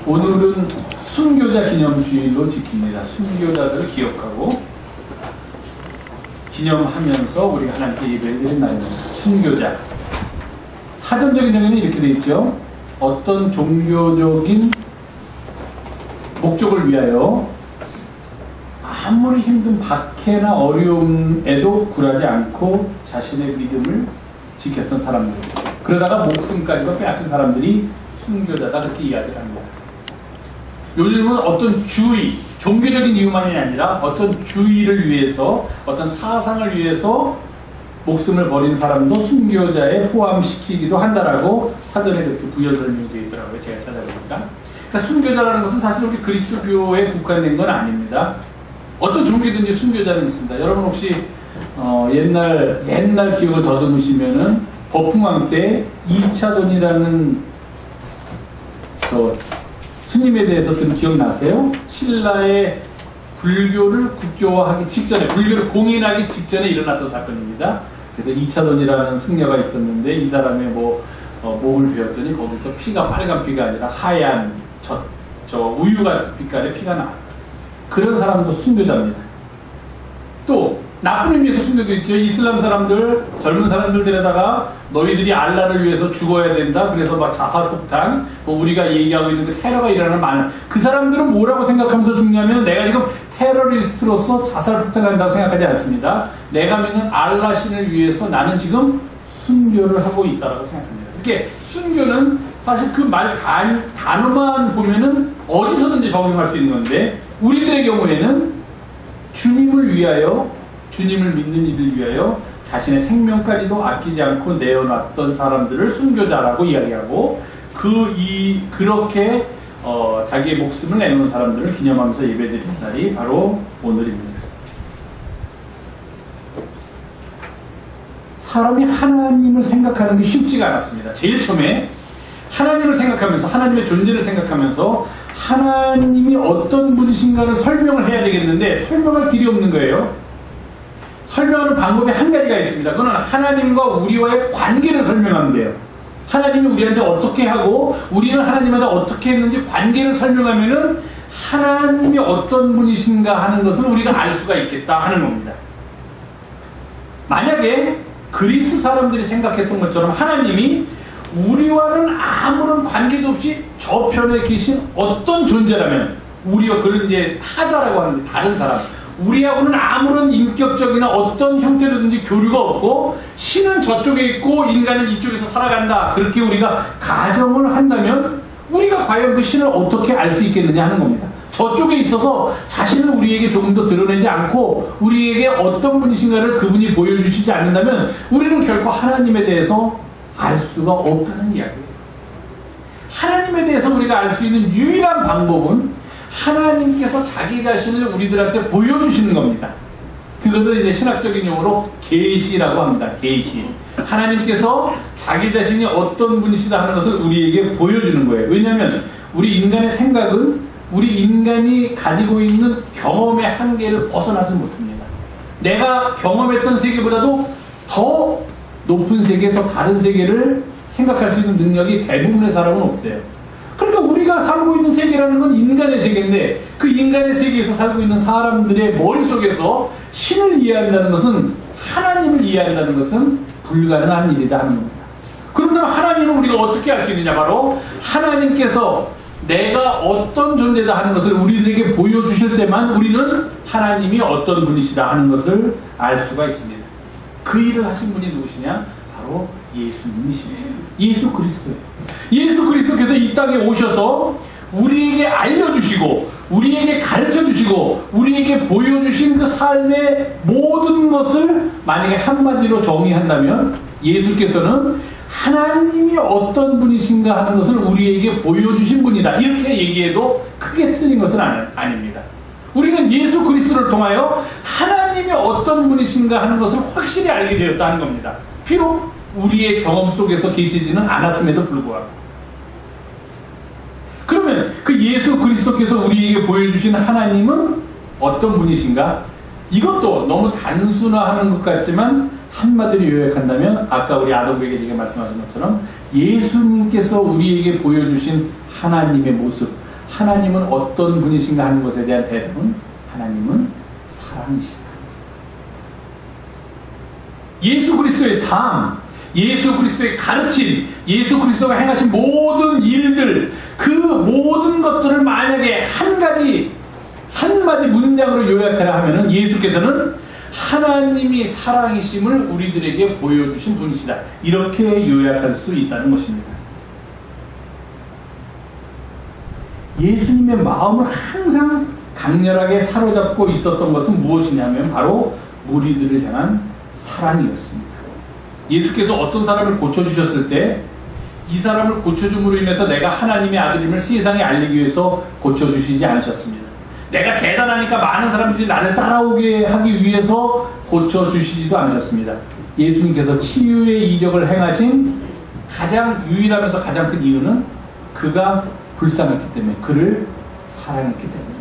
오늘은 순교자 기념주일로 지킵니다. 순교자들을 기억하고 기념하면서 우리가 하나님께 예배를 드리는 날입니다. 순교자. 사전적인 정의는 이렇게 되어 있죠. 어떤 종교적인 목적을 위하여 아무리 힘든 박해나 어려움에도 굴하지 않고 자신의 믿음을 지켰던 사람들, 그러다가 목숨까지도 빼앗긴 사람들이 순교자다, 그렇게 이야기를 합니다. 요즘은 어떤 주의, 종교적인 이유만이 아니라 어떤 주의를 위해서, 어떤 사상을 위해서 목숨을 버린 사람도 순교자에 포함시키기도 한다라고 사전에 그렇게 부여 설명이 되어 있더라고요. 제가 찾아보니까. 그러니까 순교자라는 것은 사실 우리 그리스도교에 국한된 건 아닙니다. 어떤 종교든지 순교자는 있습니다. 여러분 혹시 옛날 기억을 더듬으시면은 법흥왕 때 이차돈이라는 스님에 대해서 들은 기억나세요? 신라의 불교를 국교화하기 직전에, 불교를 공인하기 직전에 일어났던 사건입니다. 그래서 이차돈이라는 승려가 있었는데 이 사람의 목을 베었더니 거기서 피가 빨간 피가 아니라 하얀 우유가 빛깔의 피가 나왔다. 그런 사람도 순교자입니다. 또 나쁜 의미에서 순교도 있죠. 이슬람 사람들, 젊은 사람들 데려다가 너희들이 알라를 위해서 죽어야 된다. 그래서 막 자살폭탄, 우리가 얘기하고 있는 그 테러가 일어나는 많은 그 사람들은 뭐라고 생각하면서 죽냐면, 내가 지금 테러리스트로서 자살폭탄을 한다고 생각하지 않습니다. 내가 믿는 알라 신을 위해서 나는 지금 순교를 하고 있다고 생각합니다. 이렇게 순교는 사실 그 말 단어만 보면은 어디서든지 적용할 수 있는 건데, 우리들의 경우에는 주님을 위하여, 주님을 믿는 이를 위하여 자신의 생명까지도 아끼지 않고 내어놨던 사람들을 순교자라고 이야기하고, 그렇게 자기의 목숨을 내놓은 사람들을 기념하면서 예배드리는 날이 바로 오늘입니다. 사람이 하나님을 생각하는 게 쉽지가 않았습니다. 제일 처음에 하나님을 생각하면서, 하나님의 존재를 생각하면서 하나님이 어떤 분이신가를 설명을 해야 되겠는데 설명할 길이 없는 거예요. 설명하는 방법이 한 가지가 있습니다. 그건 하나님과 우리와의 관계를 설명하면 돼요. 하나님이 우리한테 어떻게 하고 우리는 하나님한테 어떻게 했는지 관계를 설명하면은 하나님이 어떤 분이신가 하는 것을 우리가 알 수가 있겠다 하는 겁니다. 만약에 그리스 사람들이 생각했던 것처럼 하나님이 우리와는 아무런 관계도 없이 저편에 계신 어떤 존재라면, 우리와 그런 이제 타자라고 하는데 다른 사람, 우리하고는 아무런 인격적이나 어떤 형태로든지 교류가 없고 신은 저쪽에 있고 인간은 이쪽에서 살아간다, 그렇게 우리가 가정을 한다면 우리가 과연 그 신을 어떻게 알 수 있겠느냐 하는 겁니다. 저쪽에 있어서 자신을 우리에게 조금 더 드러내지 않고 우리에게 어떤 분이신가를 그분이 보여주시지 않는다면 우리는 결코 하나님에 대해서 알 수가 없다는 이야기예요. 하나님에 대해서 우리가 알 수 있는 유일한 방법은 하나님께서 자기 자신을 우리들한테 보여주시는 겁니다. 그것을 이제 신학적인 용어로 계시라고 합니다. 계시. 하나님께서 자기 자신이 어떤 분이시다 하는 것을 우리에게 보여주는 거예요. 왜냐하면 우리 인간의 생각은 우리 인간이 가지고 있는 경험의 한계를 벗어나지 못합니다. 내가 경험했던 세계보다도 더 높은 세계, 더 다른 세계를 생각할 수 있는 능력이 대부분의 사람은 없어요. 그러니까 우리가 살고 있는 세계라는 건 인간의 세계인데, 그 인간의 세계에서 살고 있는 사람들의 머릿속에서 신을 이해한다는 것은, 하나님을 이해한다는 것은 불가능한 일이다 하는 겁니다. 그렇다면 하나님은 우리가 어떻게 알 수 있느냐? 바로 하나님께서 내가 어떤 존재다 하는 것을 우리들에게 보여주실 때만 우리는 하나님이 어떤 분이시다 하는 것을 알 수가 있습니다. 그 일을 하신 분이 누구시냐? 바로 예수님이십니다. 예수 그리스도예요. 예수 그리스도께서 이 땅에 오셔서 우리에게 알려주시고 우리에게 가르쳐주시고 우리에게 보여주신 그 삶의 모든 것을 만약에 한마디로 정의한다면, 예수께서는 하나님이 어떤 분이신가 하는 것을 우리에게 보여주신 분이다, 이렇게 얘기해도 크게 틀린 것은 아닙니다. 우리는 예수 그리스도를 통하여 하나님이 어떤 분이신가 하는 것을 확실히 알게 되었다는 겁니다. 비록 우리의 경험 속에서 계시지는 않았음에도 불구하고. 그러면 그 예수 그리스도께서 우리에게 보여주신 하나님은 어떤 분이신가? 이것도 너무 단순화하는 것 같지만 한마디로 요약한다면, 아까 우리 아동에게 제가 말씀하신 것처럼 예수님께서 우리에게 보여주신 하나님의 모습, 하나님은 어떤 분이신가 하는 것에 대한 대답은 하나님은 사랑이시다. 예수 그리스도의 삶, 예수 그리스도의 가르침, 예수 그리스도가 행하신 모든 일들, 그 모든 것들을 만약에 한마디 문장으로 요약하라 하면은 예수께서는 하나님이 사랑이심을 우리들에게 보여주신 분이시다. 이렇게 요약할 수 있다는 것입니다. 예수님의 마음을 항상 강렬하게 사로잡고 있었던 것은 무엇이냐면 바로 무리들을 향한 사랑이었습니다. 예수께서 어떤 사람을 고쳐주셨을 때 이 사람을 고쳐줌으로 인해서 내가 하나님의 아들임을 세상에 알리기 위해서 고쳐주시지 않으셨습니다. 내가 대단하니까 많은 사람들이 나를 따라오게 하기 위해서 고쳐주시지도 않으셨습니다. 예수님께서 치유의 이적을 행하신 가장 유일하면서 가장 큰 이유는 그가 불쌍했기 때문에, 그를 사랑했기 때문입니다.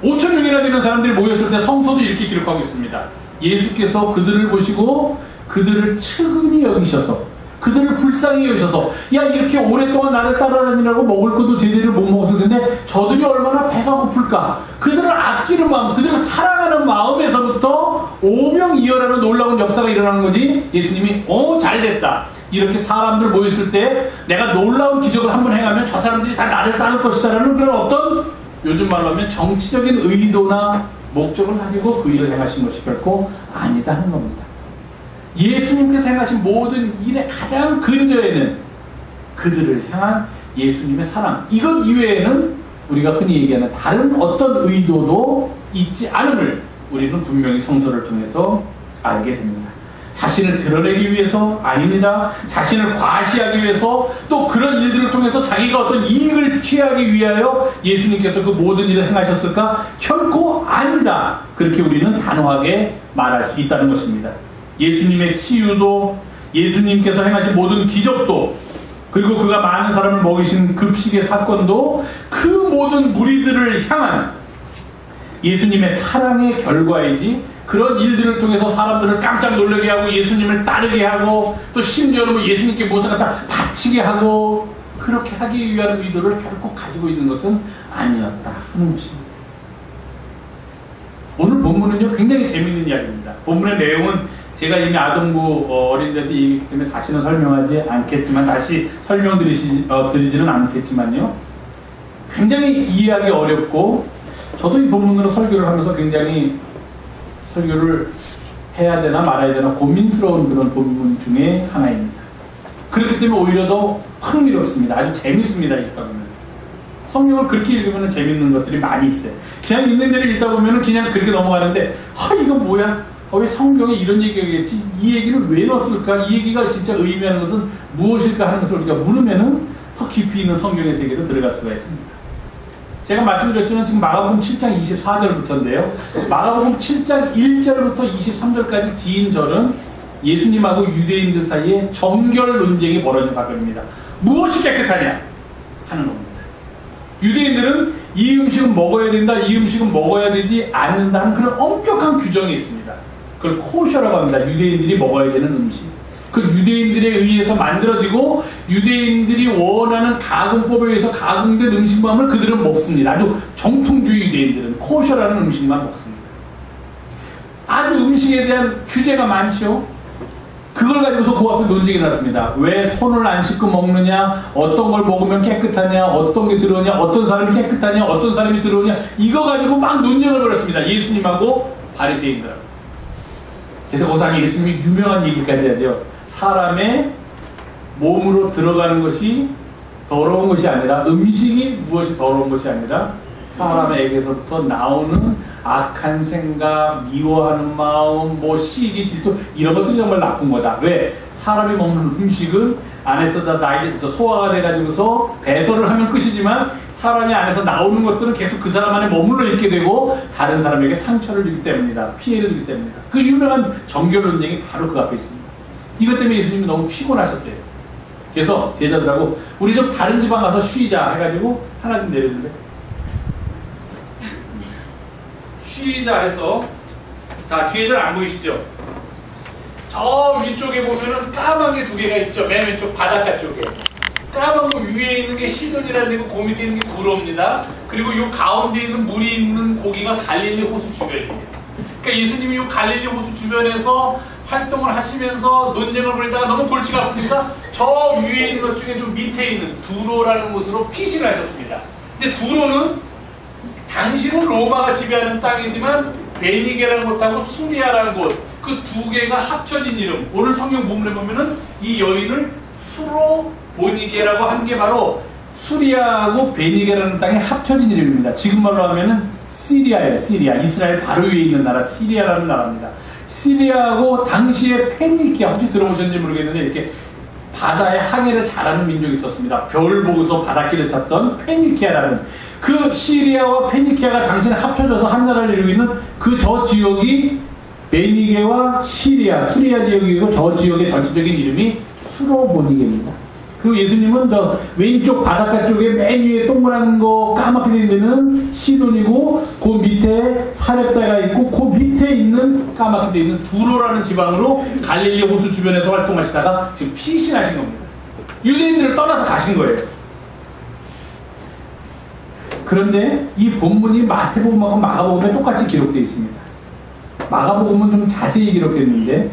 5,000명이나 되는 사람들이 모였을 때 성서도 이렇게 기록하고 있습니다. 예수께서 그들을 보시고 그들을 측은히 여기셔서, 그들을 불쌍히 여기셔서, 야, 이렇게 오랫동안 나를 따라다니라고 먹을 것도 제대로 못 먹었을 텐데 저들이 얼마나 배가 고플까. 그들을 아끼는 마음, 그들을 사랑하는 마음에서부터 오병이어라는 놀라운 역사가 일어나는 거지. 예수님이 잘됐다, 이렇게 사람들 모였을 때 내가 놀라운 기적을 한번 행하면 저 사람들이 다 나를 따를 것이다라는 그런 어떤, 요즘 말로 하면 정치적인 의도나 목적을 가지고 그 일을 행하신 것이 결코 아니다 하는 겁니다. 예수님께서 행하신 모든 일의 가장 근저에는 그들을 향한 예수님의 사랑, 이것 이외에는 우리가 흔히 얘기하는 다른 어떤 의도도 있지 않음을 우리는 분명히 성서를 통해서 알게 됩니다. 자신을 드러내기 위해서 아닙니다. 자신을 과시하기 위해서, 또 그런 일들을 통해서 자기가 어떤 이익을 취하기 위하여 예수님께서 그 모든 일을 행하셨을까? 결코 아니다. 그렇게 우리는 단호하게 말할 수 있다는 것입니다. 예수님의 치유도, 예수님께서 행하신 모든 기적도, 그리고 그가 많은 사람을 먹이신 급식의 사건도 그 모든 무리들을 향한 예수님의 사랑의 결과이지, 그런 일들을 통해서 사람들을 깜짝 놀라게 하고 예수님을 따르게 하고 또 심지어는 뭐 예수님께 무엇을 갖다 바치게 하고 그렇게 하기 위한 의도를 결코 가지고 있는 것은 아니었다 하는 것입니다. 오늘 본문은요 굉장히 재미있는 이야기입니다. 본문의 내용은 제가 이미 아동부 어린이들한테 얘기했기 때문에 다시는 설명하지 않겠지만, 다시 설명드리지는 않겠지만요, 굉장히 이해하기 어렵고, 저도 이 본문으로 설교를 하면서 굉장히 설교를 해야 되나 말아야 되나 고민스러운 그런 본문 중에 하나입니다. 그렇기 때문에 오히려 더 흥미롭습니다. 아주 재밌습니다. 읽다 보면. 성경을 그렇게 읽으면 재밌는 것들이 많이 있어요. 그냥 있는 데를 읽다 보면 그냥 그렇게 넘어가는데, 이거 뭐야? 왜 성경에 이런 얘기겠지? 이 얘기를 왜 넣었을까? 이 얘기가 진짜 의미하는 것은 무엇일까 하는 것을 우리가 물으면은 더 깊이 있는 성경의 세계로 들어갈 수가 있습니다. 제가 말씀드렸지만 지금 마가복음 7장 24절부터인데요. 마가복음 7장 1절부터 23절까지 긴 절은 예수님하고 유대인들 사이에 정결 논쟁이 벌어진 사건입니다. 무엇이 깨끗하냐 하는 겁니다. 유대인들은 이 음식은 먹어야 된다, 이 음식은 먹어야 되지 않는다 하는 그런 엄격한 규정이 있습니다. 그걸 코셔라고 합니다. 유대인들이 먹어야 되는 음식. 그 유대인들에 의해서 만들어지고 유대인들이 원하는 가공법에 의해서 가공된 음식만을 그들은 먹습니다. 아주 정통주의 유대인들은 코셔라는 음식만 먹습니다. 아주 음식에 대한 규제가 많죠. 그걸 가지고서 그 앞에 논쟁이 났습니다. 왜 손을 안 씻고 먹느냐, 어떤 걸 먹으면 깨끗하냐, 어떤 게 들어오냐, 어떤 사람이 깨끗하냐, 어떤 사람이 들어오냐, 이거 가지고 막 논쟁을 벌였습니다. 예수님하고 바리새인들하고. 그래서 거기서 예수님이 유명한 얘기까지 하죠. 사람의 몸으로 들어가는 것이 더러운 것이 아니라, 음식이 무엇이 더러운 것이 아니라 사람에게서부터 나오는 악한 생각, 미워하는 마음, 시기, 질투, 이런 것들이 정말 나쁜 거다. 왜? 사람이 먹는 음식은 안에서 다 소화가 돼가지고서 배설을 하면 끝이지만, 사람이 안에서 나오는 것들은 계속 그 사람 안에 머물러 있게 되고 다른 사람에게 상처를 주기 때문이다. 피해를 주기 때문이다. 그 유명한 정결 논쟁이 바로 그 앞에 있습니다. 이것 때문에 예수님이 너무 피곤하셨어요. 그래서 제자들하고 우리 좀 다른 지방 가서 쉬자 해가지고 하나 좀 내려줄래? 쉬자 해서, 자, 뒤에 잘 안 보이시죠? 저 위쪽에 보면은 까만 게 두 개가 있죠. 맨 왼쪽 바닷가 쪽에. 까만 거 위에 있는 게 시돈이라는 데고 그 밑에 있는 게 두로입니다. 그리고 이 가운데 있는 물이 있는 고기가 갈릴리 호수 주변이에요. 그러니까 예수님이 이 갈릴리 호수 주변에서 활동을 하시면서 논쟁을 벌이다가 너무 골치가 아프니까 저 위에 있는 것 중에 좀 밑에 있는 두로라는 곳으로 피신을 하셨습니다. 근데 두로는 당시는 로마가 지배하는 땅이지만 베니게라는 곳하고 수리아라는 곳, 그 두 개가 합쳐진 이름. 오늘 성경 본문에 보면은 이 여인을 수로보니게라고 한 게 바로 수리아하고 베니게라는 땅에 합쳐진 이름입니다. 지금 말로 하면은 시리아예요. 시리아. 이스라엘 바로 위에 있는 나라 시리아라는 나라입니다. 시리아하고 당시에 페니키아, 혹시 들어보셨는지 모르겠는데 이렇게 바다에 항해를 잘하는 민족이 있었습니다. 별 보고서 바닷길을 찾던 페니키아라는, 그 시리아와 페니키아가 당시에 합쳐져서 한 나라를 이루고 있는 그 저 지역이 베니게와 시리아, 수리아 지역이고 저 지역의 전체적인 이름이 수로보니게입니다. 그리고 예수님은 저 왼쪽 바닷가 쪽에 맨 위에 동그란 거 까맣게 된 데는 시돈이고, 그 밑에 사렙다가 있고, 그 밑에 있는 까맣게 돼 있는 두로라는 지방으로 갈릴리 호수 주변에서 활동하시다가 지금 피신하신 겁니다. 유대인들을 떠나서 가신 거예요. 그런데 이 본문이 마태복음하고 마가복음에 똑같이 기록되어 있습니다. 마가복음은 좀 자세히 기록했는데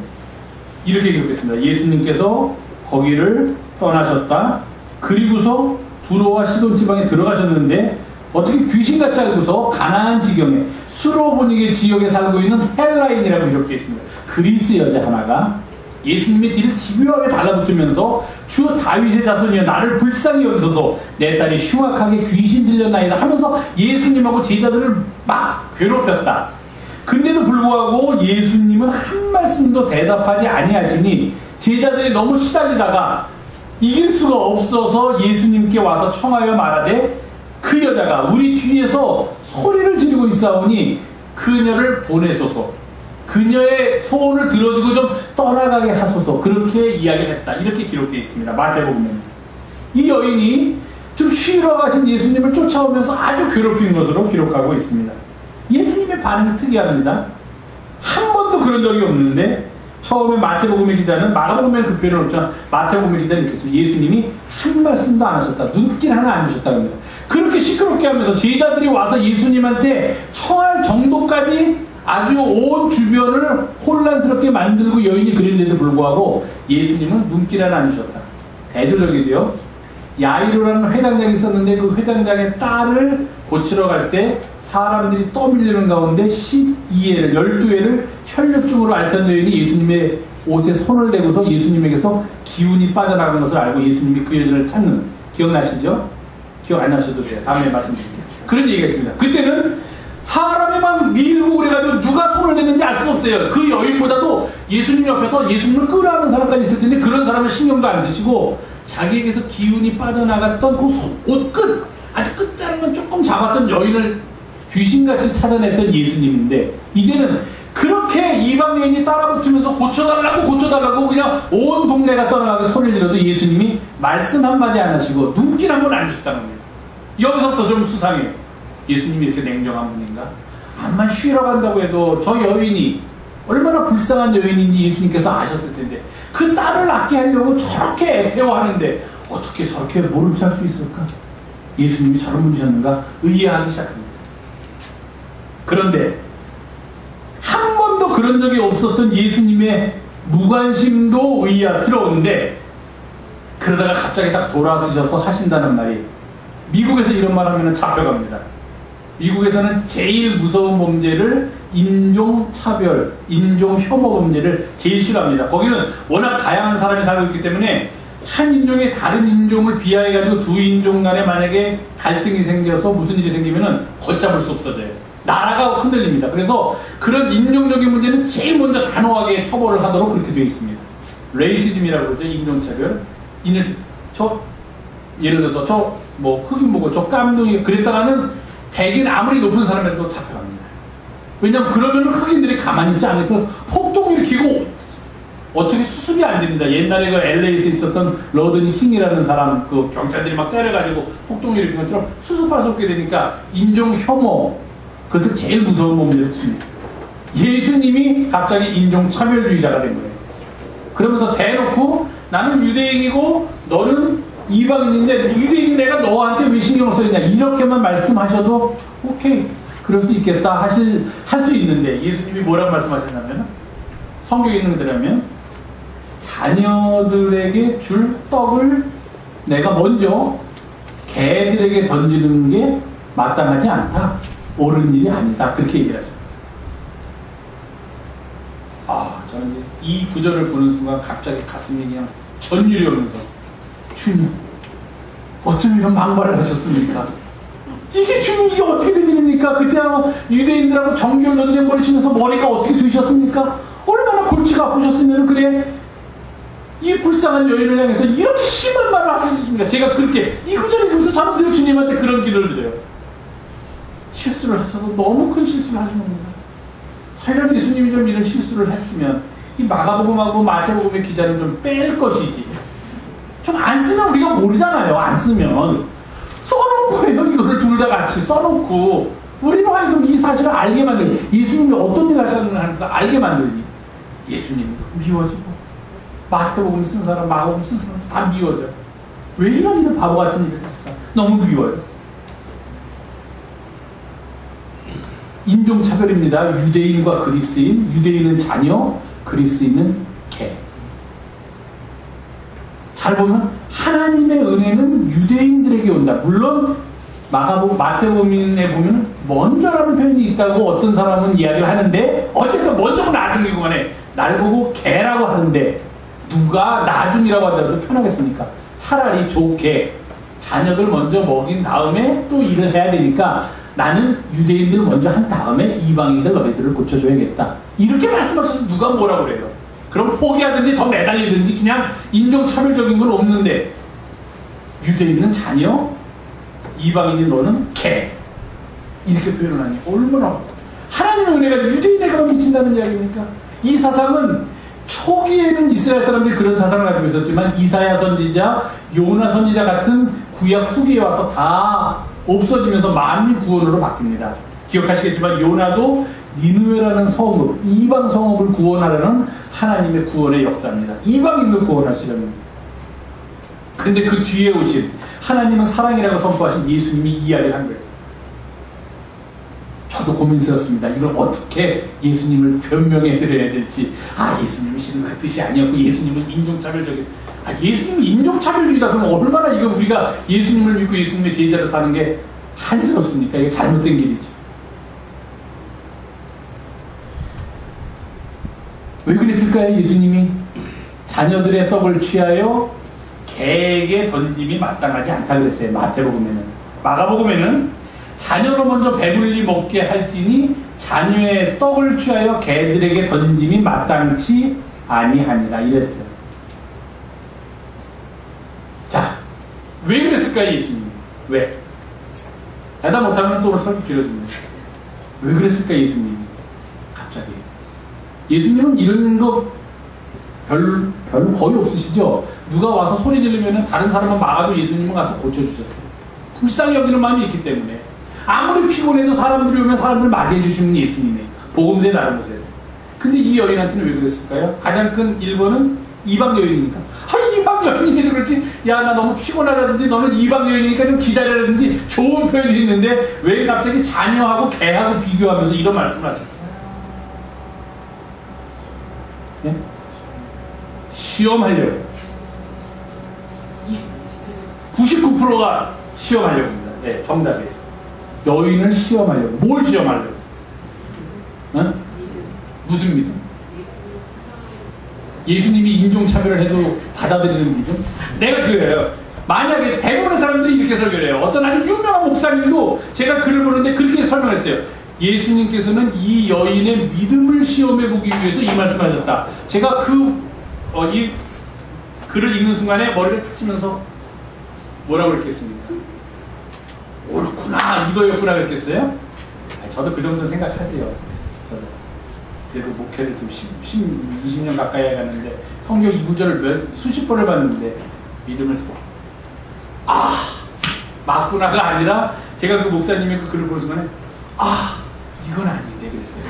이렇게 기록했습니다. 예수님께서 거기를 떠나셨다. 그리고서 두로와 시돈 지방에 들어가셨는데 어떻게 귀신같이 알고서 가나안 지경에 수로보니게 지역에 살고 있는 헬라인이라고 기록되어 있습니다. 그리스 여자 하나가 예수님의 뒤를 집요하게 달라붙으면서 주 다윗의 자손이여 나를 불쌍히 여기소서, 내 딸이 흉악하게 귀신 들렸나이다 하면서 예수님하고 제자들을 막 괴롭혔다. 근데도 불구하고 예수님은 한 말씀도 대답하지 아니하시니 제자들이 너무 시달리다가 이길 수가 없어서 예수님께 와서 청하여 말하되 그 여자가 우리 뒤에서 소리를 지르고 있사오니 그녀를 보내소서, 그녀의 소원을 들어주고 좀 떠나가게 하소서, 그렇게 이야기했다. 이렇게 기록되어 있습니다. 마태복음에는. 이 여인이 좀 쉬러 가신 예수님을 쫓아오면서 아주 괴롭힌 것으로 기록하고 있습니다. 예수님의 반응이 특이합니다. 한 번도 그런 적이 없는데 처음에 마태복음의 기자는, 마가복음에는 그 표현을 없지만 마태복음의 기자는 이렇게 했습니다. 예수님이 한 말씀도 안 하셨다. 눈길 하나 안 주셨다고 합니다. 그렇게 시끄럽게 하면서 제자들이 와서 예수님한테 청할 정도까지 아주 온 주변을 혼란스럽게 만들고 여인이 그랬는데도 불구하고 예수님은 눈길 하나 안 주셨다. 대조적이죠. 야이로라는 회당장이 있었는데 그 회당장의 딸을 고치러 갈 때 사람들이 떠밀리는 가운데 12회를 12회를 혈류증으로 앓던 여인이 예수님의 옷에 손을 대고서 예수님에게서 기운이 빠져나간 것을 알고 예수님이 그 여자를 찾는, 기억나시죠? 기억 안 나셔도 돼요. 다음에 말씀드릴게요. 그런 얘기가 있습니다. 그때는 사람이 막 밀고 그래가지고 누가 손을 대는지 알 수가 없어요. 그 여인보다도 예수님 옆에서 예수님을 끌어안는 사람까지 있을 텐데 그런 사람은 신경도 안 쓰시고 자기에게서 기운이 빠져나갔던 그 옷 끝, 아주 끝자락만 조금 잡았던 여인을 귀신같이 찾아냈던 예수님인데 이제는 그렇게 이방 여인이 따라붙으면서 고쳐달라고 그냥 온 동네가 떠나가게 소리를 질러도 예수님이 말씀 한마디 안 하시고 눈길 한 번 안 주셨다는 겁니다. 여기서부터 좀 수상해요. 예수님이 이렇게 냉정한 분인가? 암만 쉬러 간다고 해도 저 여인이 얼마나 불쌍한 여인인지 예수님께서 아셨을 텐데 그 딸을 낳게 하려고 저렇게 애태워하는데 어떻게 저렇게 모른 체 할 수 있을까? 예수님이 저런 분이셨는가? 의아하기 시작합니다. 그런데 한 번도 그런 적이 없었던 예수님의 무관심도 의아스러운데 그러다가 갑자기 딱 돌아서셔서 하신다는 말이, 미국에서 이런 말 하면 잡혀갑니다. 미국에서는 제일 무서운 범죄를 인종차별, 인종혐오 범죄를 제일 싫어합니다. 거기는 워낙 다양한 사람이 살고 있기 때문에 한 인종이 다른 인종을 비하해가지고 두 인종 간에 만약에 갈등이 생겨서 무슨 일이 생기면은 걷잡을 수 없어져요. 나라가 흔들립니다. 그래서 그런 인종적인 문제는 제일 먼저 단호하게 처벌을 하도록 그렇게 되어 있습니다. 레이시즘이라고 그러죠. 인종차별. 예를 들어서 흑인 보고 저 깜둥이 그랬다가는 백인 아무리 높은 사람에도 잡혀갑니다. 왜냐면 그러면 흑인들이 가만히 있지 않으니까 폭동 일으키고 어떻게 수습이 안 됩니다. 옛날에 그 LA에서 있었던 러드니 킹이라는 사람 그 경찰들이 막 때려가지고 폭동 일으킨 것처럼 수습할 수 없게 되니까 인종 혐오, 그것을 제일 무서운 범죄를 칩니다. 예수님이 갑자기 인종 차별주의자가 된 거예요. 그러면서 대놓고 나는 유대인이고 너는 이방인인데 유대인이 내가 너한테 왜 신경을 써있냐 이렇게만 말씀하셔도 오케이 그럴 수 있겠다 할 수 있는데 예수님이 뭐라고 말씀하셨냐면 성경에 있는 그대로면 자녀들에게 줄 떡을 내가 먼저 개들에게 던지는 게 마땅하지 않다. 옳은 일이 아니다. 그렇게 얘기를 하셨어요. 저는 이제 이 구절을 보는 순간 갑자기 가슴이 그냥 전율이 오면서 주님 어쩜 이런 막말을 하셨습니까? 이게 주님 이게 어떻게 된 일입니까? 그때 유대인들하고 정결 논쟁벌을 치면서 머리가 어떻게 되셨습니까? 얼마나 골치가 아프셨으면 그래 이 불쌍한 여인을 향해서 이렇게 심한 말을 하셨습니까? 제가 그렇게 이 구절을 보면서 저는 늘 주님한테 그런 기도를 드려요. 실수를 하셔도 너무 큰 실수를 하신 겁니다. 설령 예수님이 좀 이런 실수를 했으면 이 마가복음하고 마태복음의 기자는 좀 뺄 것이지. 좀 안 쓰면 우리가 모르잖아요. 안 쓰면 써놓고 해요. 이거를 둘 다 같이 써놓고 우리로 하여금 이 사실을 알게 만들기. 예수님이 어떤 일을 하셨는지 알게 만들기. 예수님도 미워지고 마태복음 쓴 사람, 마가복음 쓴 사람 다 미워져. 왜 이런 일을 바보 같은 일을 했을까? 너무 미워요. 인종차별입니다. 유대인과 그리스인, 유대인은 자녀, 그리스인은 개. 잘 보면 하나님의 은혜는 유대인들에게 온다. 물론 마태복음에 보면 먼저라는 표현이 있다고 어떤 사람은 이야기를 하는데 어쨌든 먼저고 나중이고 간에 날 보고 개라고 하는데 누가 나중이라고 하더라도 편하겠습니까? 차라리 좋게 자녀들 먼저 먹인 다음에 또 일을 해야 되니까 나는 유대인들 먼저 한 다음에 이방인들 너희들을 고쳐줘야겠다. 이렇게 말씀하셔서 누가 뭐라고 그래요? 그럼 포기하든지 더 매달리든지 그냥 인종차별적인 건 없는데 유대인은 자녀, 이방인인 너는 개. 이렇게 표현을 하니 얼마나 하나님의 은혜가 유대인에게만 미친다는 이야기입니까? 이 사상은 초기에는 이스라엘 사람들이 그런 사상을 가지고 있었지만 이사야 선지자, 요나 선지자 같은 구약 후기에 와서 다 없어지면서 만민 구원으로 바뀝니다. 기억하시겠지만 요나도 니느웨라는 성읍, 이방 성읍을 구원하려는 하나님의 구원의 역사입니다. 이방인도 구원하시려는. 근데 그 뒤에 오신 하나님은 사랑이라고 선포하신 예수님이 이야기를 한 거예요. 저도 고민스럽습니다. 이걸 어떻게 예수님을 변명해 드려야 될지. 예수님이 실은 그 뜻이 아니었고 예수님은 인종차별적인. 예수님은 인종차별적이다. 그럼 얼마나 이거 우리가 예수님을 믿고 예수님의 제자로 사는 게 한스럽습니까? 이게 잘못된 길이죠. 왜 그랬을까요? 예수님이 자녀들의 떡을 취하여 개에게 던짐이 마땅하지 않다 그랬어요. 마태복음에는. 마가복음에는 자녀로 먼저 배불리 먹게 할지니 자녀의 떡을 취하여 개들에게 던짐이 마땅치 아니하니라 이랬어요. 자, 왜 그랬을까요? 예수님이? 왜? 대답 못하면 또 설교 길어집니다. 왜 그랬을까요? 예수님이? 갑자기. 예수님은 이런 거 별로 거의 없으시죠? 누가 와서 소리 지르면 다른 사람은 막아도 예수님은 가서 고쳐주셨어요. 불쌍히 여기는 마음이 있기 때문에. 아무리 피곤해도 사람들이 오면 사람들 맞이해 주시는 예수님이에요. 복음서에 나눠보세요. 근데 이 여인한테는 왜 그랬을까요? 가장 큰 1번은 이방 여인이니까. 이방 여인이니까 그렇지. 야, 나 너무 피곤하다든지 너는 이방 여인이니까 좀 기다려라든지 좋은 표현이 있는데 왜 갑자기 자녀하고 개하고 비교하면서 이런 말씀을 하셨어요? 네? 시험하려고. 99%가 시험하려고 합니다. 네, 정답이에요. 여인을 시험하려고. 뭘 시험하려고? 어? 무슨 믿음? 예수님이 인종차별을 해도 받아들이는 믿음? 내가 그래요. 만약에 대부분의 사람들이 이렇게 설교를 해요. 어떤 아주 유명한 목사님도 제가 글을 보는데 그렇게 설명했어요. 예수님께서는 이 여인의 믿음을 시험해보기 위해서 이 말씀을 하셨다. 제가 이 글을 읽는 순간에 머리를 탁 치면서 뭐라고 그랬겠습니까? 옳구나, 이거였구나 그랬겠어요? 저도 그 정도 생각하지요. 저도. 그래도 목회를 좀 20년 가까이 해갔는데 성경 이 구절을 수십 번을 봤는데 믿음을 맞구나가 아니라 제가 그 목사님의 그 글을 보는 순간에 이건 아닌데 그랬어요.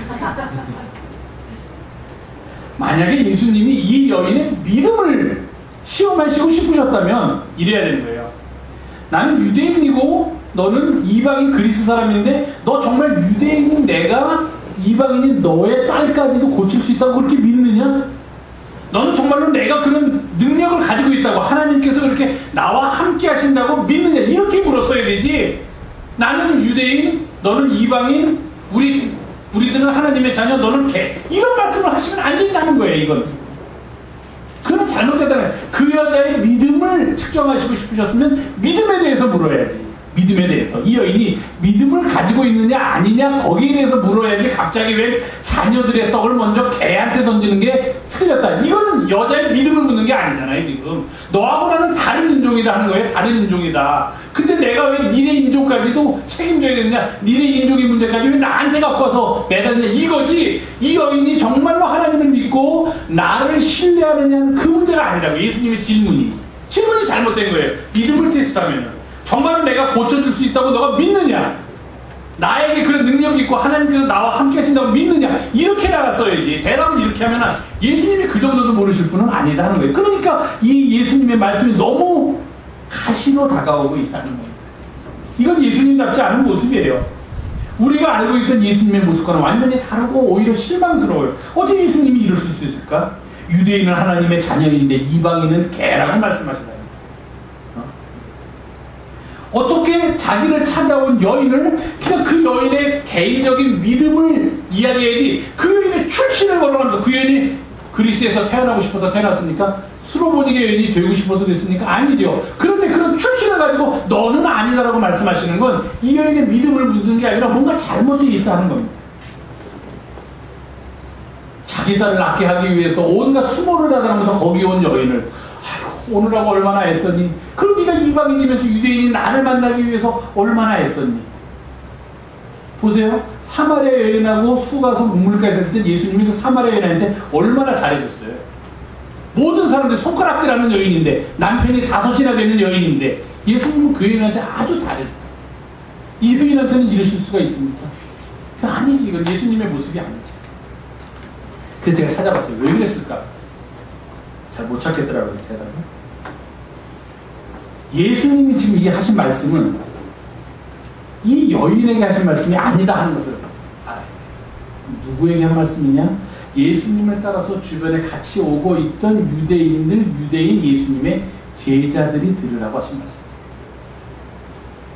만약에 예수님이 이 여인의 믿음을 시험하시고 싶으셨다면 이래야 되는 거예요. 나는 유대인이고 너는 이방인 그리스 사람인데 너 정말 유대인인 내가 이방인인 너의 딸까지도 고칠 수 있다고 그렇게 믿느냐? 너는 정말로 내가 그런 능력을 가지고 있다고 하나님께서 그렇게 나와 함께 하신다고 믿느냐? 이렇게 물었어야 되지. 나는 유대인, 너는 이방인, 우리들은 하나님의 자녀, 너는 개. 이런 말씀을 하시면 안 된다는 거예요, 이건. 그건 잘못됐다는 거예요. 그 여자의 믿음을 측정하시고 싶으셨으면 믿음에 대해서 물어야지. 믿음에 대해서. 이 여인이 믿음을 가지고 있느냐 아니냐 거기에 대해서 물어야지 갑자기 왜 자녀들의 떡을 먼저 개한테 던지는 게 틀렸다. 이거는 여자의 믿음을 묻는 게 아니잖아요 지금. 너하고 나는 다른 인종이다 하는 거예요. 다른 인종이다. 근데 내가 왜 니네 인종까지도 책임져야 되느냐. 니네 인종의 문제까지 왜 나한테 갖고 와서 매달리냐 이거지. 이 여인이 정말로 하나님을 믿고 나를 신뢰하느냐는 그 문제가 아니라고. 예수님의 질문이 잘못된 거예요. 믿음을 테스트하면 정말로 내가 고쳐줄 수 있다고 너가 믿느냐? 나에게 그런 능력이 있고 하나님께서 나와 함께 하신다고 믿느냐? 이렇게 나갔어야지. 대답은 이렇게 하면 예수님이 그 정도도 모르실 분은 아니다 하는 거예요. 그러니까 이 예수님의 말씀이 너무 가시로 다가오고 있다는 거예요. 이건 예수님답지 않은 모습이에요. 우리가 알고 있던 예수님의 모습과는 완전히 다르고 오히려 실망스러워요. 어떻게 예수님이 이러실 수 있을까? 유대인은 하나님의 자녀인데 이방인은 개라고 말씀하시나요? 어떻게 자기를 찾아온 여인을 그냥 그 여인의 개인적인 믿음을 이야기해야지 그 여인의 출신을 걸어가면서 그 여인이 그리스에서 태어나고 싶어서 태어났습니까? 수로보니게 여인이 되고 싶어서 됐습니까? 아니죠. 그런데 그런 출신을 가지고 너는 아니다라고 말씀하시는 건 이 여인의 믿음을 묻는 게 아니라 뭔가 잘못되어 있다 하는 겁니다. 자기 딸을 낳게 하기 위해서 온갖 수모를 다하면서 거기 온 여인을 오늘하고 얼마나 애썼니? 그럼 네가 이방인이면서 유대인이 나를 만나기 위해서 얼마나 애썼니? 보세요. 사마리아 여인하고 수 가서 문물가에서 했을 때 예수님이 그 사마리아 여인한테 얼마나 잘해줬어요. 모든 사람들이 손가락질하는 여인인데 남편이 5이나 되는 여인인데 예수님은 그 여인한테 아주 잘해줬다. 이 여인한테는 이러실 수가 있습니까? 그게 아니지. 이건 예수님의 모습이 아니지. 그래서 제가 찾아봤어요. 왜 그랬을까? 잘 못 찾겠더라고요. 대답을. 예수님이 지금 이게 하신 말씀은 이 여인에게 하신 말씀이 아니다 하는 것을 알아요. 누구에게 한 말씀이냐? 예수님을 따라서 주변에 같이 오고 있던 유대인 예수님의 제자들이 들으라고 하신 말씀.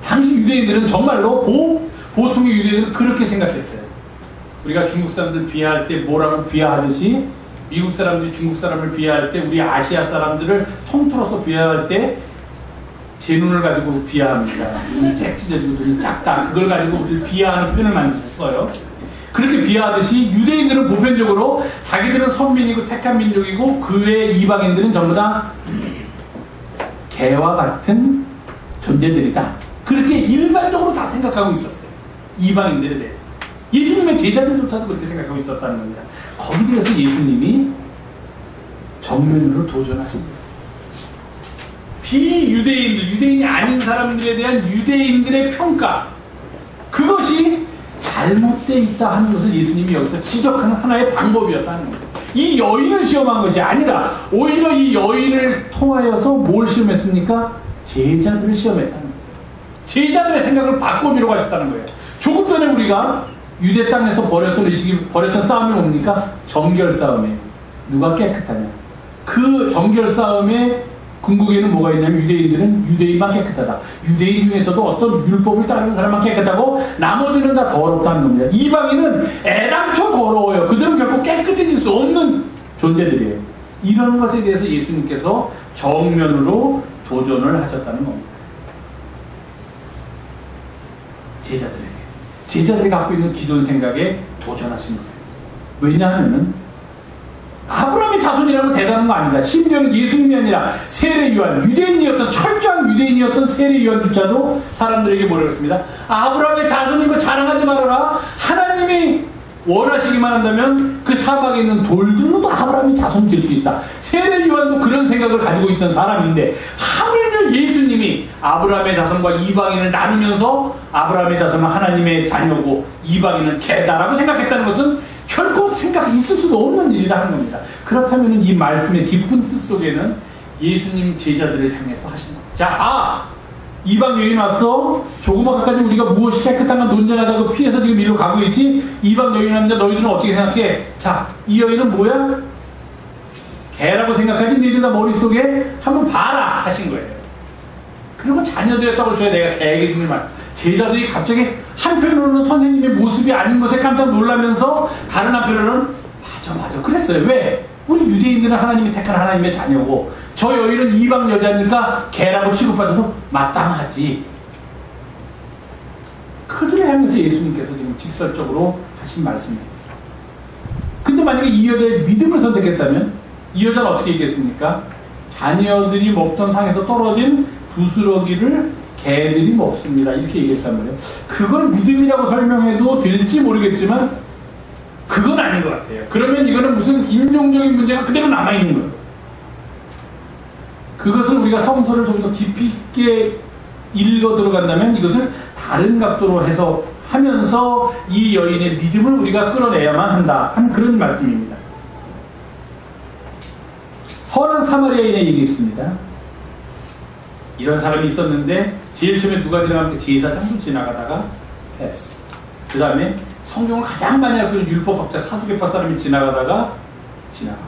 당시 유대인들은 정말로 보통의 유대인들은 그렇게 생각했어요. 우리가 중국 사람들 비하할 때 뭐라고 비하하듯이 미국 사람들이 중국 사람을 비하할 때 우리 아시아 사람들을 통틀어서 비하할 때 제 눈을 가지고 비하합니다. 눈이 잭 찢어지고 눈이 작다. 그걸 가지고 우리를 비하하는 표현을 많이 썼어요. 그렇게 비하하듯이 유대인들은 보편적으로 자기들은 선민이고 택한 민족이고 그 외 이방인들은 전부 다 개와 같은 존재들이다. 그렇게 일반적으로 다 생각하고 있었어요. 이방인들에 대해서. 예수님의 제자들조차도 그렇게 생각하고 있었다는 겁니다. 거기에 대해서 예수님이 정면으로 도전하십니다. 비유대인들, 유대인이 아닌 사람들에 대한 유대인들의 평가, 그것이 잘못되어 있다 하는 것을 예수님이 여기서 지적하는 하나의 방법이었다는 겁니다. 이 여인을 시험한 것이 아니라 오히려 이 여인을 통하여서 뭘 시험했습니까? 제자들을 시험했다는 거예요. 제자들의 생각을 바꿔주려고 하셨다는 거예요. 조금 전에 우리가 유대 땅에서 벌였던 싸움이 뭡니까? 정결 싸움이에요. 누가 깨끗하냐. 그 정결 싸움에 궁극에는 뭐가 있냐면 유대인들은 유대인만 깨끗하다. 유대인 중에서도 어떤 율법을 따르는 사람만 깨끗하고 나머지는 다 더럽다는 겁니다. 이방인은 애당초 더러워요. 그들은 결국 깨끗해질 수 없는 존재들이에요. 이런 것에 대해서 예수님께서 정면으로 도전을 하셨다는 겁니다. 제자들이 갖고 있는 기존 생각에 도전하신 거예요. 왜냐하면 아브라함의 자손이라고 대단한 거 아닙니다. 심지어는 예수님이 아니라 세례 요한, 유대인이었던 철저한 유대인이었던 세례 요한조차도 사람들에게 뭐라고 했습니다. 아브라함의 자손인 거 자랑하지 말아라. 하나님이 원하시기만 한다면 그 사막에 있는 돌들로도 아브라함의 자손이 될 수 있다. 세례 요한도 그런 생각을 가지고 있던 사람인데 하물며 예수님이 아브라함의 자손과 이방인을 나누면서 아브라함의 자손은 하나님의 자녀고 이방인은 개다라고 생각했다는 것은 결코 있을 수도 없는 일이라 하는 겁니다. 그렇다면 이 말씀의 깊은 뜻 속에는 예수님 제자들을 향해서 하신 겁니다. 자, 이방 여인 왔어. 조금 아까까지 우리가 무엇이 깨끗한 건 논쟁하다가 피해서 지금 이리로 가고 있지. 이방 여인 왔는데 너희들은 어떻게 생각해? 자, 이 여인은 뭐야? 개라고 생각하지? 너희들 다 머릿속에 한번 봐라 하신 거예요. 그리고 자녀들의 떡을 줘야 내가 개에게 주는 말. 제자들이 갑자기 한편으로는 선생님의 모습이 아닌 것에 깜짝 놀라면서 다른 한편으로는 맞아 그랬어요. 왜? 우리 유대인들은 하나님이 택한 하나님의 자녀고 저 여인은 이방 여자니까 개라고 취급받아도 마땅하지. 그들을 향해서 예수님께서 지금 직설적으로 하신 말씀입니다. 근데 만약에 이 여자의 믿음을 선택했다면 이 여자는 어떻게 얘기했습니까? 자녀들이 먹던 상에서 떨어진 부스러기를 개들이 먹습니다. 이렇게 얘기했단 말이에요. 그걸 믿음이라고 설명해도 될지 모르겠지만 그건 아닌 것 같아요. 그러면 이거는 무슨 인종적인 문제가 그대로 남아있는 거예요. 그것을 우리가 성서를 좀 더 깊이 있게 읽어 들어간다면 이것을 다른 각도로 해석하면서 이 여인의 믿음을 우리가 끌어내야만 한다 한 그런 말씀입니다. 선한 사마리아인의 얘기 있습니다. 이런 사람이 있었는데 제일 처음에 누가 지나가면 제사장도 지나가다가 했어. 그 다음에 성경을 가장 많이 알고 있는 율법학자 사두개파 사람이 지나가다가 지나가.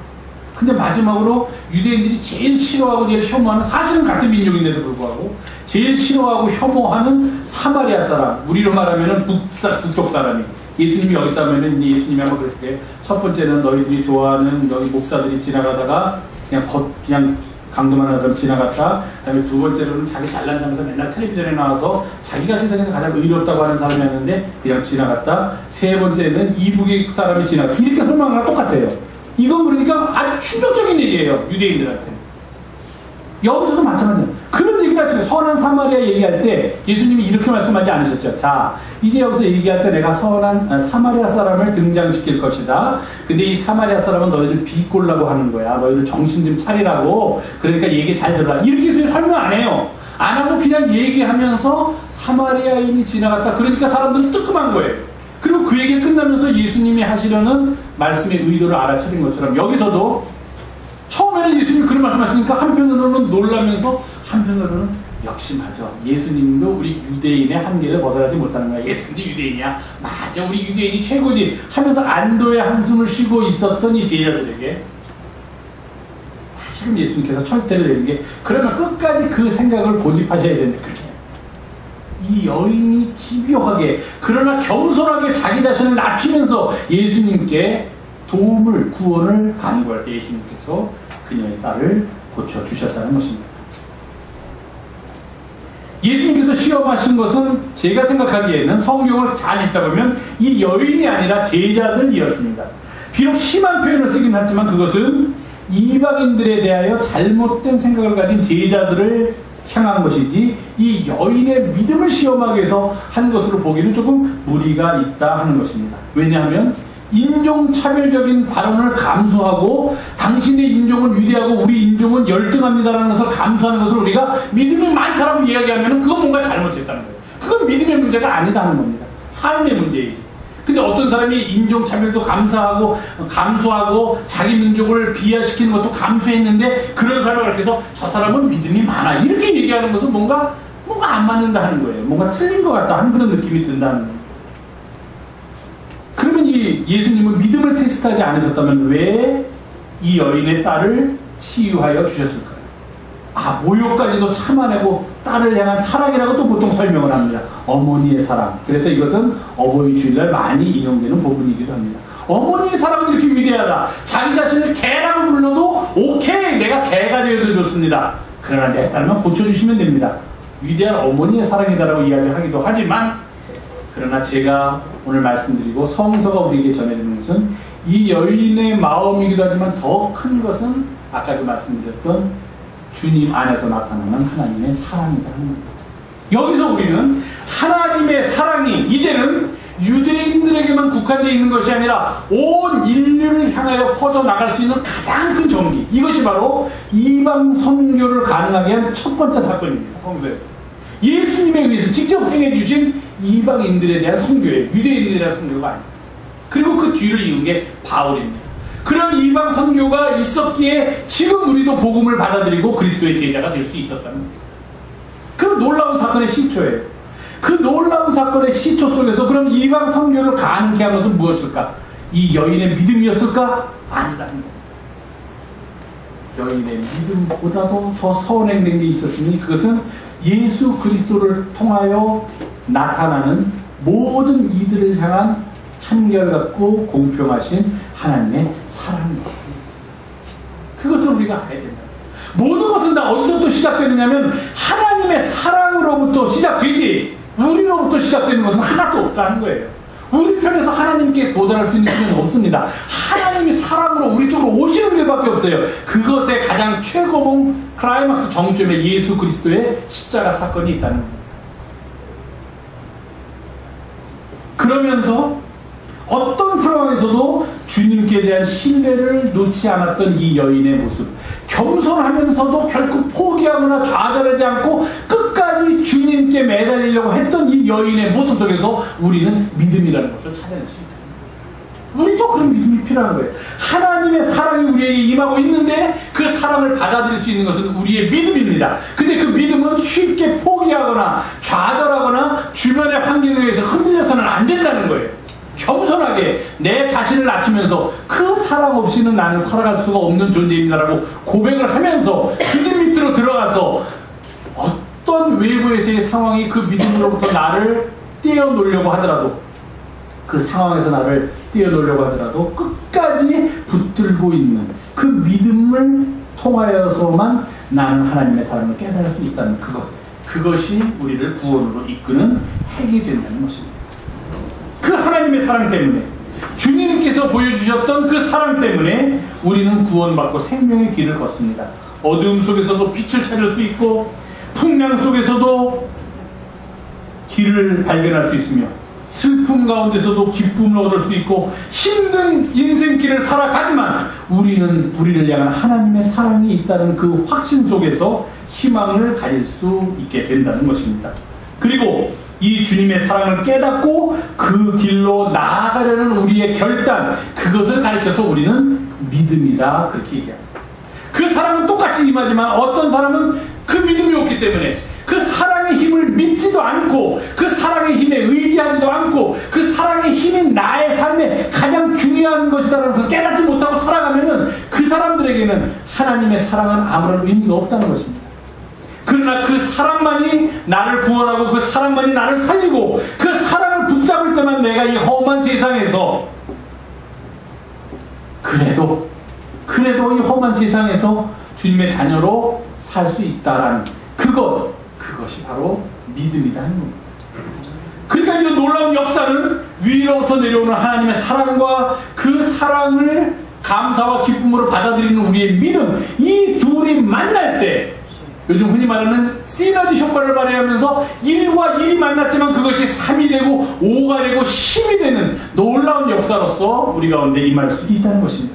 근데 마지막으로 유대인들이 제일 싫어하고 제일 혐오하는, 사실은 같은 민족인데도 불구하고 제일 싫어하고 혐오하는 사마리아 사람, 우리로 말하면 북쪽 사람이 예수님이 여기 있다면 예수님이 한번 그랬을 때 첫 번째는 너희들이 좋아하는 여기 목사들이 지나가다가 그냥 강도만 하다가 지나갔다. 그 다음에 두 번째로는 자기 잘난 자면서 맨날 텔레비전에 나와서 자기가 세상에서 가장 의롭다고 하는 사람이었는데 그냥 지나갔다. 세 번째는 이북의 사람이 지나갔다. 이렇게 설명하는 거랑 똑같아요. 이건 그러니까 아주 충격적인 얘기예요. 유대인들한테. 여기서도 마찬가지예요. 그런 얘기를 하시고 선한 사마리아 얘기할 때 예수님이 이렇게 말씀하지 않으셨죠. 자, 이제 여기서 얘기할 때 내가 선한 사마리아 사람을 등장시킬 것이다. 근데 이 사마리아 사람은 너희들 비꼴라고 하는 거야. 너희들 정신 좀 차리라고. 그러니까 얘기 잘 들어라. 이렇게 해서 설명 안 해요. 안 하고 그냥 얘기하면서 사마리아인이 지나갔다. 그러니까 사람들은 뜨끔한 거예요. 그리고 그 얘기를 끝나면서 예수님이 하시려는 말씀의 의도를 알아차린 것처럼 여기서도 처음에는 예수님이 그런 말씀하시니까 한편으로는 놀라면서 한편으로는 역시 맞아. 예수님도 우리 유대인의 한계를 벗어나지 못하는 거야. 예수님도 유대인이야. 맞아. 우리 유대인이 최고지. 하면서 안도의 한숨을 쉬고 있었던 이 제자들에게 다시금 예수님께서 철퇴를 내린 게 그러면 끝까지 그 생각을 고집하셔야 되는데 그렇게 이 여인이 집요하게 그러나 겸손하게 자기 자신을 낮추면서 예수님께 도움을, 구원을 간구할 때 예수님께서 그녀의 딸을 고쳐주셨다는 것입니다. 예수님께서 시험하신 것은 제가 생각하기에는 성경을 잘 읽다 보면 이 여인이 아니라 제자들이었습니다. 비록 심한 표현을 쓰긴 하지만 그것은 이방인들에 대하여 잘못된 생각을 가진 제자들을 향한 것이지 이 여인의 믿음을 시험하기 위해서 한 것으로 보기는 조금 무리가 있다 하는 것입니다. 왜냐하면 인종차별적인 발언을 감수하고 당신의 인종은 위대하고 우리 인종은 열등합니다라는 것을 감수하는 것을 우리가 믿음이 많다라고 이야기하면 그건 뭔가 잘못했다는 거예요. 그건 믿음의 문제가 아니다는 겁니다. 삶의 문제이지. 근데 어떤 사람이 인종차별도 감수하고 자기 민족을 비하시키는 것도 감수했는데 그런 사람을 그렇게 해서 저 사람은 믿음이 많아 이렇게 얘기하는 것은 뭔가 안 맞는다 하는 거예요. 뭔가 틀린 것 같다 하는 그런 느낌이 든다는 거예요. 그러면 이 예수님은 믿음을 테스트하지 않으셨다면 왜 이 여인의 딸을 치유하여 주셨을까요? 모욕까지도 참아내고 딸을 향한 사랑이라고 또 보통 설명을 합니다. 어머니의 사랑. 그래서 이것은 어버이 주일날 많이 인용되는 부분이기도 합니다. 어머니의 사랑은 이렇게 위대하다. 자기 자신을 개라고 불러도 오케이 내가 개가 되어도 좋습니다. 그러나 내 딸만 고쳐주시면 됩니다. 위대한 어머니의 사랑이다라고 이야기하기도 하지만 그러나 제가 오늘 말씀드리고 성서가 우리에게 전해주는 것은 이 여인의 마음이기도 하지만 더 큰 것은 아까도 말씀드렸던 주님 안에서 나타나는 하나님의 사랑이다 하는 겁니다. 여기서 우리는 하나님의 사랑이 이제는 유대인들에게만 국한되어 있는 것이 아니라 온 인류를 향하여 퍼져나갈 수 있는 가장 큰 전기, 이것이 바로 이방 선교를 가능하게 한 첫 번째 사건입니다. 성서에서 예수님에 의해서 직접 행해 주신 이방인들에 대한 선교예요. 유대인들에 대한 선교가 아닙니다. 그리고 그 뒤를 이은 게 바울입니다. 그런 이방 선교가 있었기에 지금 우리도 복음을 받아들이고 그리스도의 제자가 될 수 있었다는 거예요. 그 놀라운 사건의 시초예요. 그 놀라운 사건의 시초 속에서 그럼 이방 선교를 가능케 한 것은 무엇일까? 이 여인의 믿음이었을까? 아니다는 거예요. 여인의 믿음보다도 더 선행된 게 있었으니 그것은 예수 그리스도를 통하여 나타나는 모든 이들을 향한 한결같고 공평하신 하나님의 사랑이에요. 그것을 우리가 알아야 된다. 모든 것은 다 어디서부터 시작되느냐면 하나님의 사랑으로부터 시작되지 우리로부터 시작되는 것은 하나도 없다는 거예요. 우리 편에서 하나님께 도달할 수 있는 길은 없습니다. 하나님이 사랑으로 우리 쪽으로 오시는 길밖에 없어요. 그것의 가장 최고봉 클라이막스 정점에 예수 그리스도의 십자가 사건이 있다는 겁니다. 그러면서 어떤 상황에서도 주님께 대한 신뢰를 놓지 않았던 이 여인의 모습, 겸손하면서도 결코 포기하거나 좌절하지 않고 끝까지 주님께 매달리려고 했던 이 여인의 모습 속에서 우리는 믿음이라는 것을 찾아낼 수 있다. 우리도 그런 믿음이 필요한 거예요. 하나님의 사랑이 우리에게 임하고 있는데 그 사랑을 받아들일 수 있는 것은 우리의 믿음입니다. 근데 그 믿음은 쉽게 포기하거나 좌절하거나 주변의 환경에 의해서 흔들려서는 안 된다는 거예요. 겸손하게 내 자신을 낮추면서 그 사랑 없이는 나는 살아갈 수가 없는 존재입니다라고 고백을 하면서 주님 밑으로 들어가서 어떤 외부에서의 상황이 그 믿음으로부터 나를 떼어놓으려고 하더라도 그 상황에서 나를 떼어놓으려고 하더라도 끝까지 붙들고 있는 그 믿음을 통하여서만 나는 하나님의 사랑을 깨달을 수 있다는 그것이 우리를 구원으로 이끄는 핵이 된다는 것입니다. 그 하나님의 사랑 때문에 주님께서 보여주셨던 그 사랑 때문에 우리는 구원받고 생명의 길을 걷습니다. 어두움 속에서도 빛을 찾을 수 있고 풍랑 속에서도 길을 발견할 수 있으며 슬픔 가운데서도 기쁨을 얻을 수 있고 힘든 인생길을 살아가지만 우리를 향한 하나님의 사랑이 있다는 그 확신 속에서 희망을 가질 수 있게 된다는 것입니다. 그리고 이 주님의 사랑을 깨닫고 그 길로 나아가려는 우리의 결단, 그것을 가르쳐서 우리는 믿음이다 그렇게 얘기합니다. 그 사랑은 똑같이 임하지만 어떤 사람은 그 믿음이 없기 때문에 그 사랑의 힘을 믿지도 않고 그 사랑의 힘에 의지하지도 않고 그 사랑의 힘이 나의 삶에 가장 중요한 것이다라는 것을 깨닫지 못하고 살아가면은 그 사람들에게는 하나님의 사랑은 아무런 의미가 없다는 것입니다. 그러나 그 사랑만이 나를 구원하고 그 사랑만이 나를 살리고 그 사랑을 붙잡을 때만 내가 이 험한 세상에서 그래도 이 험한 세상에서 주님의 자녀로 살 수 있다라는 그것이 바로 믿음이라는 겁니다. 그러니까 이 놀라운 역사는 위로부터 내려오는 하나님의 사랑과 그 사랑을 감사와 기쁨으로 받아들이는 우리의 믿음, 이 둘이 만날 때 요즘 흔히 말하는 시너지 효과를 발휘하면서 1과 1이 만났지만 그것이 3이 되고 5가 되고 10이 되는 놀라운 역사로서 우리 가운데 임할 수 있다는 것입니다.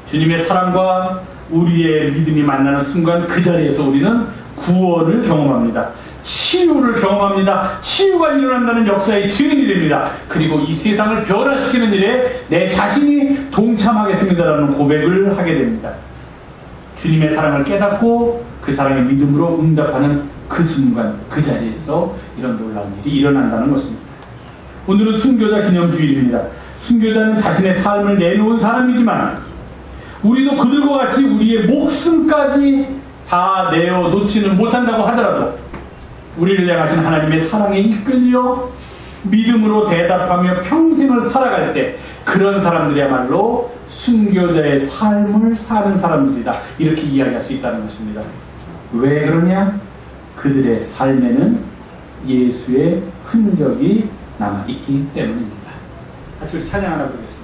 주님의 사랑과 우리의 믿음이 만나는 순간 그 자리에서 우리는 구원을 경험합니다. 치유를 경험합니다. 치유가 일어난다는 역사의 증인이 됩니다. 그리고 이 세상을 변화시키는 일에 내 자신이 동참하겠습니다라는 고백을 하게 됩니다. 주님의 사랑을 깨닫고 그 사랑의 믿음으로 응답하는 그 순간 그 자리에서 이런 놀라운 일이 일어난다는 것입니다. 오늘은 순교자 기념주일입니다. 순교자는 자신의 삶을 내놓은 사람이지만 우리도 그들과 같이 우리의 목숨까지 다 내어놓지는 못한다고 하더라도 우리를 향하신 하나님의 사랑에 이끌려 믿음으로 대답하며 평생을 살아갈 때 그런 사람들이야말로 순교자의 삶을 사는 사람들이다. 이렇게 이야기할 수 있다는 것입니다. 왜 그러냐? 그들의 삶에는 예수의 흔적이 남아있기 때문입니다. 같이 우리 찬양 하나 보겠습니다.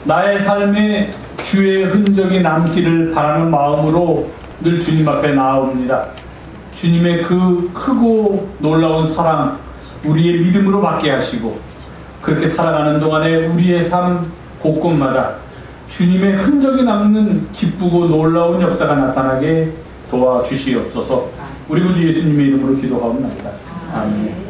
나의 삶에 주의 흔적이 남기를 바라는 마음으로 늘 주님 앞에 나아옵니다. 주님의 그 크고 놀라운 사랑 우리의 믿음으로 받게 하시고 그렇게 살아가는 동안에 우리의 삶 곳곳마다 주님의 흔적이 남는 기쁘고 놀라운 역사가 나타나게 도와주시옵소서. 우리 구주 예수님의 이름으로 기도하옵나이다. 아멘.